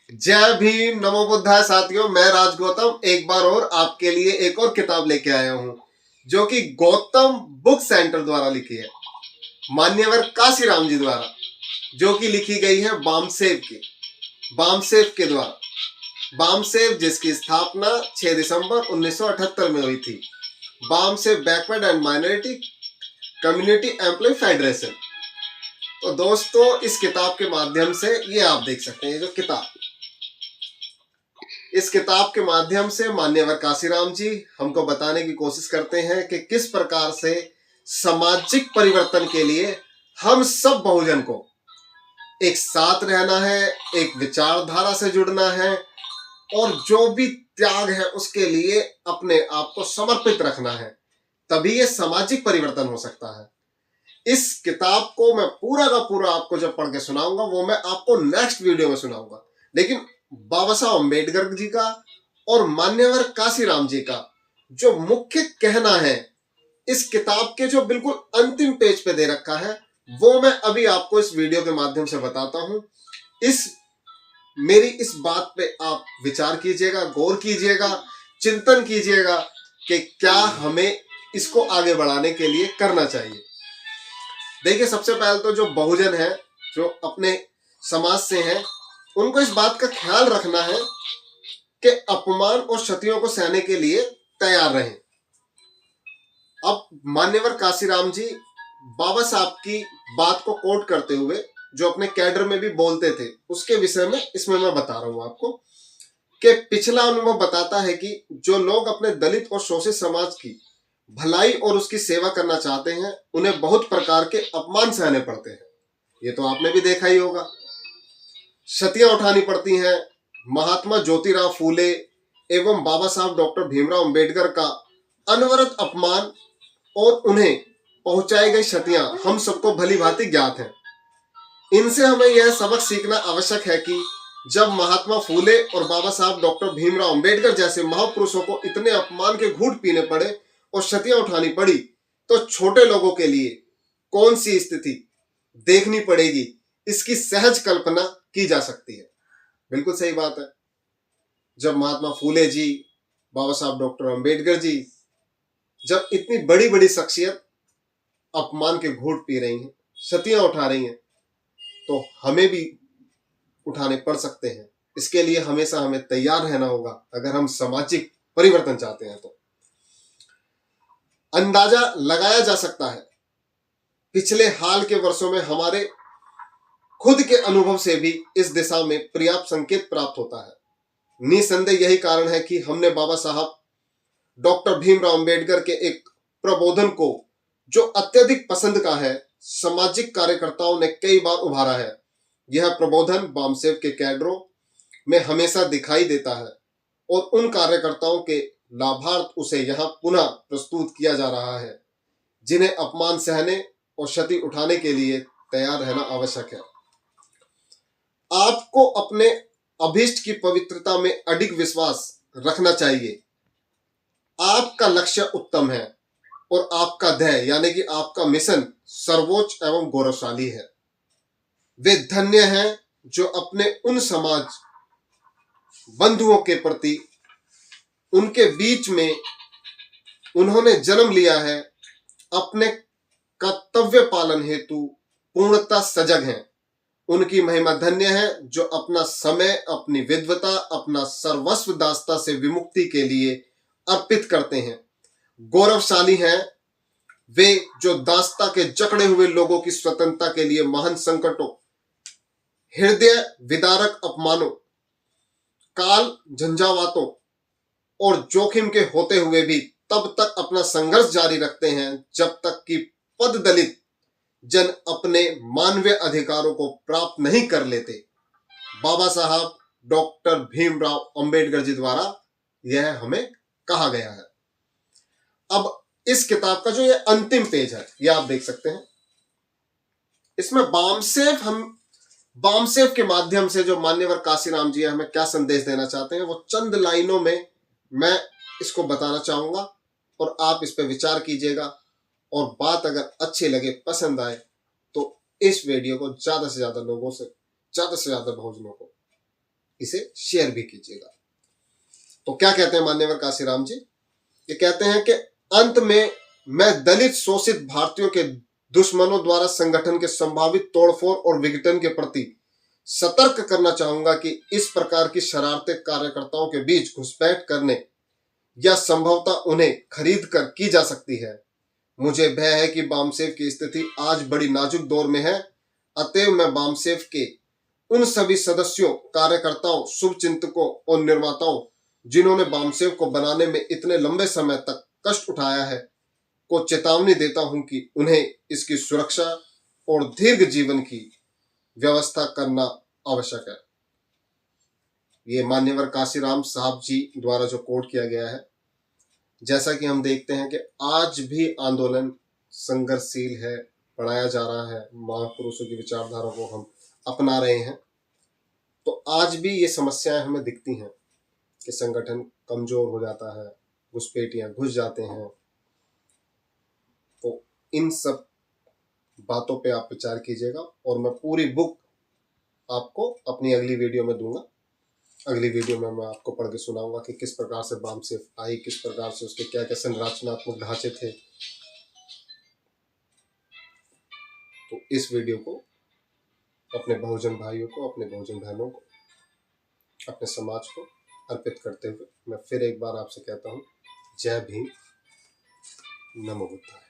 जय भीम, नमो बुद्धाय साथियों। मैं राज गौतम एक बार और आपके लिए एक और किताब लेके आया हूं, जो कि गौतम बुक सेंटर द्वारा लिखी है, मान्यवर काशीराम जी द्वारा, जो कि लिखी गई है बामसेव के द्वारा। बामसेव जिसकी स्थापना 6 दिसंबर 1978 में हुई थी। BAMCEF backward and minority community employ federation. तो दोस्तों, इस किताब के माध्यम से ये आप देख सकते हैं, जो किताब, इस किताब के माध्यम से मान्यवर काशीराम जी हमको बताने की कोशिश करते हैं कि किस प्रकार से सामाजिक परिवर्तन के लिए हम सब बहुजन को एक साथ रहना है, एक विचारधारा से जुड़ना है और जो भी त्याग है उसके लिए अपने आप को समर्पित रखना है, तभी ये सामाजिक परिवर्तन हो सकता है। इस किताब को मैं पूरा का पूरा आपको जब पढ़ के सुनाऊंगा, वो मैं आपको नेक्स्ट वीडियो में सुनाऊंगा। लेकिन बाबा साहब अम्बेडकर जी का और मान्यवर काशीराम जी का जो मुख्य कहना है, इस किताब के जो बिल्कुल अंतिम पेज पे दे रखा है, वो मैं अभी आपको इस वीडियो के माध्यम से बताता हूं। मेरी इस बात पे आप विचार कीजिएगा, गौर कीजिएगा, चिंतन कीजिएगा कि क्या हमें इसको आगे बढ़ाने के लिए करना चाहिए। देखिए, सबसे पहले तो जो बहुजन है, जो अपने समाज से हैं, उनको इस बात का ख्याल रखना है कि अपमान और क्षतियों को सहने के लिए तैयार रहें। अब मान्यवर काशीराम जी बाबा साहब की बात को कोट करते हुए, जो अपने कैडर में भी बोलते थे, उसके विषय में इसमें मैं बता रहा हूं आपको कि पिछला अनुभव बताता है कि जो लोग अपने दलित और शोषित समाज की भलाई और उसकी सेवा करना चाहते हैं, उन्हें बहुत प्रकार के अपमान सहने पड़ते हैं। ये तो आपने भी देखा ही होगा। क्षतियां उठानी पड़ती हैं। महात्मा ज्योतिराव फूले एवं बाबा साहब डॉक्टर भीमराव अंबेडकर का अनवरत अपमान और उन्हें पहुंचाई गई क्षतियां हम सबको भली भांति ज्ञात हैं। इनसे हमें यह सबक सीखना आवश्यक है कि जब महात्मा फूले और बाबा साहब डॉक्टर भीमराव अंबेडकर जैसे महापुरुषों को इतने अपमान के घूंट पीने पड़े और क्षतियां उठानी पड़ी, तो छोटे लोगों के लिए कौन सी स्थिति देखनी पड़ेगी, इसकी सहज कल्पना की जा सकती है। बिल्कुल सही बात है। जब महात्मा फूले जी, बाबा साहब डॉक्टर अंबेडकर जी, जब इतनी बड़ी बड़ी शख्सियत अपमान के घूंट पी रही हैं, क्षतियां उठा रही हैं, तो हमें भी उठाने पड़ सकते हैं। इसके लिए हमेशा हमें तैयार रहना होगा, अगर हम सामाजिक परिवर्तन चाहते हैं तो। अंदाजा लगाया जा सकता है, पिछले हाल के वर्षों में हमारे खुद के अनुभव से भी इस दिशा में पर्याप्त संकेत प्राप्त होता है। निसंदेह यही कारण है कि हमने बाबा साहब डॉक्टर भीमराव अंबेडकर के एक प्रबोधन को, जो अत्यधिक पसंद का है, सामाजिक कार्यकर्ताओं ने कई बार उभारा है। यह प्रबोधन बामसेव के कैडरों में हमेशा दिखाई देता है और उन कार्यकर्ताओं के लाभार्थ उसे यहां पुनः प्रस्तुत किया जा रहा है, जिन्हें अपमान सहने और क्षति उठाने के लिए तैयार रहना आवश्यक है। आपको अपने अभीष्ट की पवित्रता में अडिग विश्वास रखना चाहिए। आपका लक्ष्य उत्तम है और आपका ध्येय यानी कि आपका मिशन सर्वोच्च एवं गौरवशाली है। वे धन्य हैं जो अपने उन समाज बंधुओं के प्रति, उनके बीच में उन्होंने जन्म लिया है, अपने कर्तव्य पालन हेतु पूर्णतः सजग हैं। उनकी महिमा धन्य है जो अपना समय, अपनी विद्वता, अपना सर्वस्व दासता से विमुक्ति के लिए अर्पित करते हैं। गौरवशाली हैं वे जो दासता के जकड़े हुए लोगों की स्वतंत्रता के लिए महान संकटों, हृदय विदारक अपमानों, काल झंझावातों और जोखिम के होते हुए भी तब तक अपना संघर्ष जारी रखते हैं जब तक कि पद दलित जन अपने मानवीय अधिकारों को प्राप्त नहीं कर लेते। बाबा साहब डॉक्टर भीमराव अंबेडकर जी द्वारा यह हमें कहा गया है। अब इस किताब का जो ये अंतिम पेज है, ये आप देख सकते हैं। इसमें बामसेव के माध्यम से जो मान्यवर काशीराम जी हमें क्या संदेश देना चाहते हैं, वो चंद लाइनों में मैं इसको बताना चाहूंगा और आप इस पर विचार कीजिएगा। और बात अगर अच्छी लगे, पसंद आए, तो इस वीडियो को ज्यादा से ज्यादा लोगों से, ज्यादा से ज्यादा बहुजनों को इसे शेयर भी कीजिएगा। तो क्या कहते हैं मान्यवर काशीराम जी? ये कहते हैं कि अंत में मैं दलित शोषित भारतीयों के दुश्मनों द्वारा संगठन के संभावित तोड़फोड़ और विघटन के प्रति सतर्क करना चाहूंगा कि इस प्रकार की शरारतें कार्यकर्ताओं के बीच घुसपैठ करने या संभवतः उन्हें खरीद कर की जा सकती है। मुझे भय है कि बामसेफ की स्थिति आज बड़ी नाजुक दौर में है। अतएव मैं बामसेफ के उन सभी सदस्यों, कार्यकर्ताओं, शुभचिंतकों और निर्माताओं जिन्होंने बामसेफ को बनाने में इतने लंबे समय तक कष्ट उठाया है को चेतावनी देता हूं कि उन्हें इसकी सुरक्षा और दीर्घ जीवन की व्यवस्था करना आवश्यक है। ये मान्यवर काशीराम साहब जी द्वारा जो कोट किया गया है, जैसा कि हम देखते हैं कि आज भी आंदोलन संघर्षशील है, पढ़ाया जा रहा है, महापुरुषों की विचारधारा को हम अपना रहे हैं, तो आज भी ये समस्याएं हमें दिखती हैं कि संगठन कमजोर हो जाता है, घुसपैठियां घुस जाते हैं। तो इन सब बातों पे आप विचार कीजिएगा और मैं पूरी बुक आपको अपनी अगली वीडियो में दूंगा। अगली वीडियो में मैं आपको पढ़ के सुनाऊंगा कि किस प्रकार से बामसेफ आई, किस प्रकार से उसके क्या क्या संरचनात्मक ढांचे थे। तो इस वीडियो को अपने बहुजन भाइयों को, अपने बहुजन बहनों को, अपने समाज को अर्पित करते हुए मैं फिर एक बार आपसे कहता हूँ, जय भीम, नमो बुद्धाय।